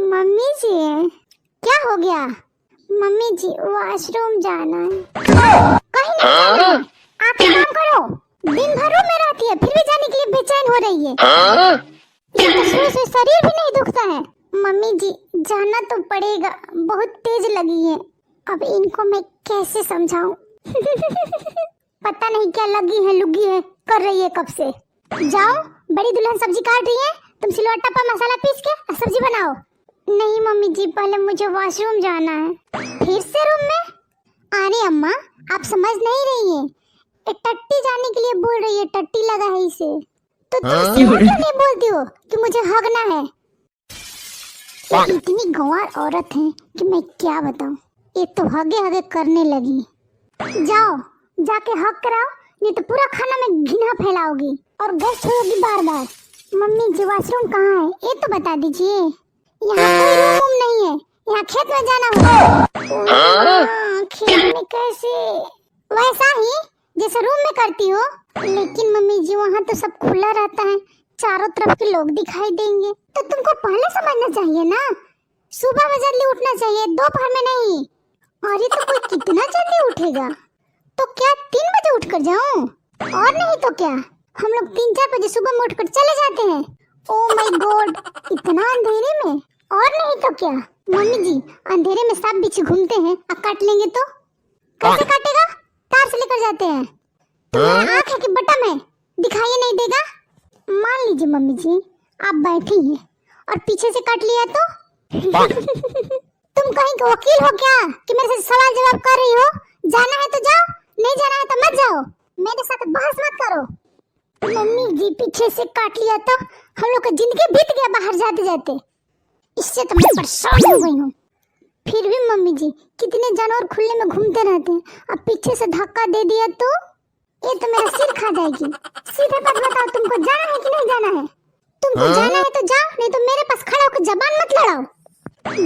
Mummy जी, क्या हो गया? मम्मी जी, वॉशरूम जाना है। कहीं नहीं जाना है। आप एक काम करो, दिन भर रूम में रहती है फिर भी जाने के लिए बेचैन हो रही है। तो सुबह शरीर भी नहीं दुखता है। मम्मी जी, जाना तो पड़ेगा, बहुत तेज लगी है। अब इनको मैं कैसे समझाऊं? पता नहीं क्या लगी है, लुगी है, कर रही है कब से। जाओ, बड़ी दुल्हन सब्जी काट रही है, तुम सिलवट्टा पर मसाला पीस के सब्जी बनाओ। नहीं मम्मी जी, पहले मुझे वॉशरूम जाना है। फिर से रूम में? अरे अम्मा, आप समझ नहीं रही हैं। टट्टी जाने के लिए बोल रही है, टट्टी लगा है इसे। तो तुम क्यों नहीं बोलती हो कि मुझे हगना है? इतनी गंवार औरत है कि मैं क्या बताऊं। ये तो हगे हगे करने लगी। जाओ, जाके हग कराओ, नहीं तो पूरा खाना में घिना फैलाओगी और गैस होगी बार बार। मम्मी जी, वॉशरूम कहाँ है ये तो बता दीजिए। यहाँ कोई रूम नहीं है, यहाँ खेत में जाना होगा। खेत में कैसे? वैसा ही जैसे रूम में करती हो। लेकिन मम्मी जी, वहाँ तो सब खुला रहता है, चारों तरफ के लोग दिखाई देंगे। तो तुमको पहले समझना चाहिए ना, सुबह में जल्दी उठना चाहिए, दोपहर में नहीं। और ये तो कोई कितना जल्दी उठेगा? तो क्या 3 बजे उठकर जाऊं? और नहीं तो क्या, हम लोग 3-4 बजे सुबह में उठकर चले जाते हैं। ओह माय गॉड, इतना अंधेरे में? और नहीं तो क्या। मम्मी जी, अंधेरे में सांप बिच्छू घूमते हैं, अब काट लेंगे तो? कैसे काटेगा? तार से लेकर जाते हैं। तुम्हारी आँख है कि बटम है, दिखाई नहीं देगा? मान लीजिए मम्मी जी, आप बैठी हैं और पीछे से काट लिया तो? तुम कहीं के वकील हो क्या कि मेरे से सवाल जवाब कर रही हो? जाना है तो जाओ, नहीं जाना है तो मत जाओ, मेरे साथ बहस मत करो। मम्मी जी, पीछे से काट लिया तो हम लोग का जिंदगी बीत गया बाहर जाते जाते। इससे तो मैं परेशान हो गई हूँ। फिर भी मम्मी जी, कितने जानवर खुले में घूमते रहते हैं, अब पीछे से धक्का दे दिया तो ये तो मेरा सिर खा जाएगी। सीधे बात बताओ, तुमको जाना है कि नहीं जाना है? तुमको जाना है तो जाओ, नहीं तो मेरे पास खड़ा होकर जबान मत लड़ाओ।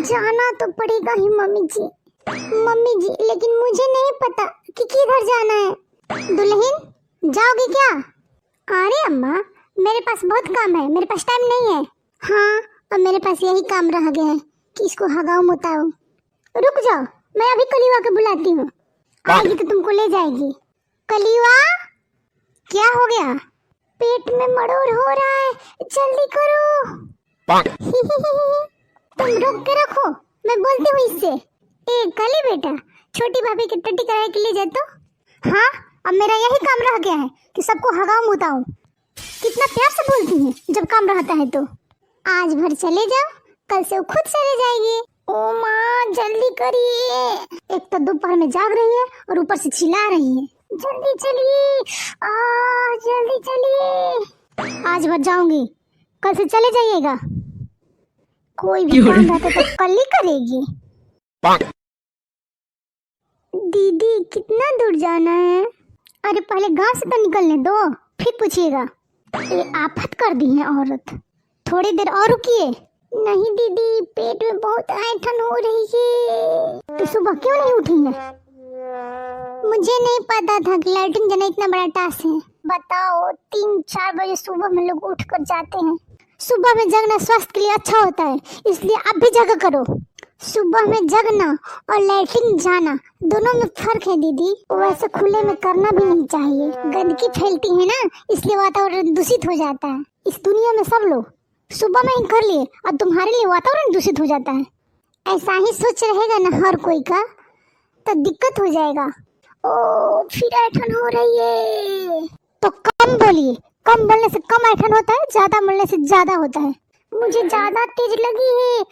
जाना तो पड़ेगा ही मम्मी जी। मम्मी जी, लेकिन मुझे नहीं पता कि किधर जाना है। दुल्हन, जाओगी क्या? अरे अम्मा, मेरे पास बहुत काम है, मेरे पास टाइम नहीं है। हाँ, और मेरे पास यही काम रह गया है कि इसको हगाओ मुताओ। रुक जाओ, मैं अभी कलीवा के बुलाती हूँ, आएगी तो तुमको ले जाएगी। कलीवा, क्या हो गया? पेट में मड़ोर हो रहा है, जल्दी करो। तुम रोक के रखो, मैं बोलती हूँ इससे। ए कली बेटा, छोटी भाभी की टट्टी कराए के लिए जाए तो? हाँ, अब मेरा यही काम रह गया है कि सबको हगाऊं मुताऊं। कितना प्यार से बोलती हैं जब काम रहता है तो। आज भर चले जाओ, कल से वो खुद चले जाएगी। ओ माँ, जल्दी करिए। एक तो दोपहर में जाग रही है और ऊपर से चिल्ला रही है। जल्दी चलिए, जल्दी चलिए। आज भर जाऊंगी, कल से चले जाइएगा। कोई भी काम रहता तो कल ही करेगी। दीदी, कितना दूर जाना है? अरे पहले गांव से तो निकलने दो, फिर पूछिएगा। ये आफत कर दी है औरत, थोड़ी देर और रुकिए। नहीं दीदी, पेट में बहुत ऐंठन हो रही है। तो सुबह क्यों नहीं उठी है? मुझे नहीं पता था कि लाइटिंग जाना इतना बड़ा टास्क है। बताओ, 3-4 बजे सुबह में लोग उठ कर जाते हैं। सुबह में जगना स्वास्थ्य के लिए अच्छा होता है, इसलिए आप भी जगा करो। सुबह में जगना और लाइटिंग जाना दोनों में फर्क है दीदी। वैसे खुले में करना भी नहीं चाहिए, गंदगी फैलती है ना, इसलिए वातावरण दूषित हो जाता है। इस दुनिया में सब लोग सुबह में ही कर लिए और तुम्हारे लिए वातावरण दूषित हो जाता है। ऐसा ही सोच रहेगा ना हर कोई का, तो दिक्कत हो जाएगा। ओ, फिर ऐठन हो रही है। तो कम बोलिए, कम बोलने से कम ऐठन होता है, ज्यादा बोलने से ज्यादा होता है। मुझे ज्यादा तेज लगी है,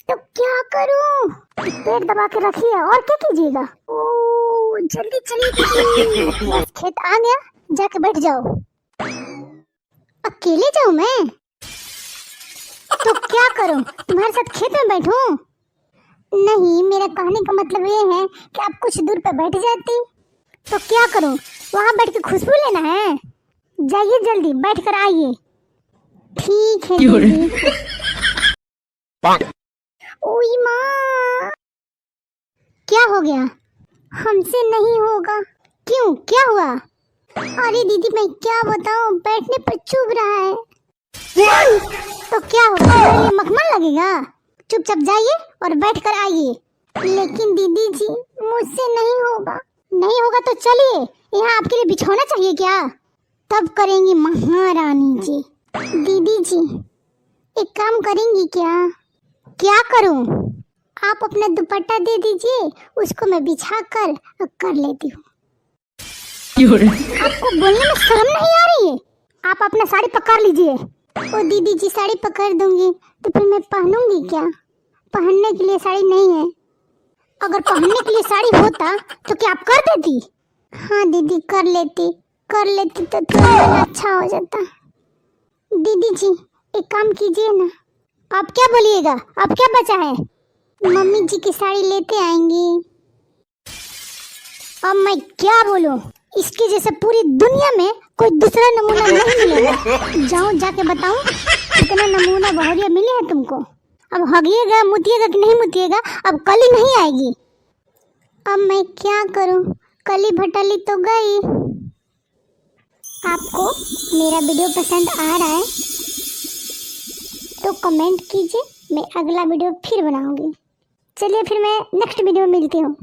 तो क्या करूं? पेट दबा के रखिए, और क्या कीजिएगा? ओ, जल्दी चलिए। बस खेत आ गया, जाके बैठ जाओ। अकेले जाऊं मैं? तो क्या करूं, तुम्हारे साथ खेत में बैठूं? नहीं, मेरा कहने का मतलब ये है कि आप कुछ दूर पे बैठ जाती। तो क्या करूं, वहाँ बैठ के खुशबू लेना है? जाइए जल्दी, बैठ कर आइए। ठीक है दीदी। ओई माँ, क्या हो गया? हमसे नहीं होगा। क्यों, क्या हुआ? अरे दीदी, मैं क्या बताऊं, बैठने पर चुभ रहा है। तो क्या होगा, मेरे लिए मखमल लगेगा। चुपचाप जाइए और बैठ कर आइए। लेकिन दीदी जी मुझसे नहीं होगा। नहीं होगा तो चलिए, यहाँ आपके लिए बिछौना चाहिए क्या? तब करेंगी महारानी जी। दीदी जी एक काम करेंगी क्या? क्या करूं? आप अपना दुपट्टा दे दीजिए, उसको मैं बिछा कर लेती हूँ। आपको बोलने में शर्म नहीं आ रही है? आप अपना साड़ी पकड़ लीजिए। ओ दीदी जी साड़ी पकड़ दूंगी तो फिर मैं पहनूंगी क्या? पहनने के लिए साड़ी नहीं है। अगर पहनने के लिए साड़ी होता तो क्या आप कर देती? हाँ दीदी कर लेती तो थोड़ा अच्छा हो जाता। दीदी जी एक काम कीजिए ना। आप क्या बोलिएगा? आप क्या बचा है? मम्मी जी की साड़ी लेते आएंगी। अब मैं क्या बोलूं? इसके जैसे पूरी दुनिया में कोई दूसरा नमूना नहीं मिलेगा। जाऊं जाके बताऊं कितना नमूना बहुरिया मिले हैं तुमको। अब हगिएगा मुतिएगा कि नहीं मुतिएगा, अब कली नहीं आएगी। अब मैं क्या करूं? कली भटली तो गई। आपको मेरा वीडियो पसंद आ रहा है तो कमेंट कीजिए, मैं अगला वीडियो फिर बनाऊंगी। चलिए फिर मैं नेक्स्ट वीडियो में मिलती हूँ।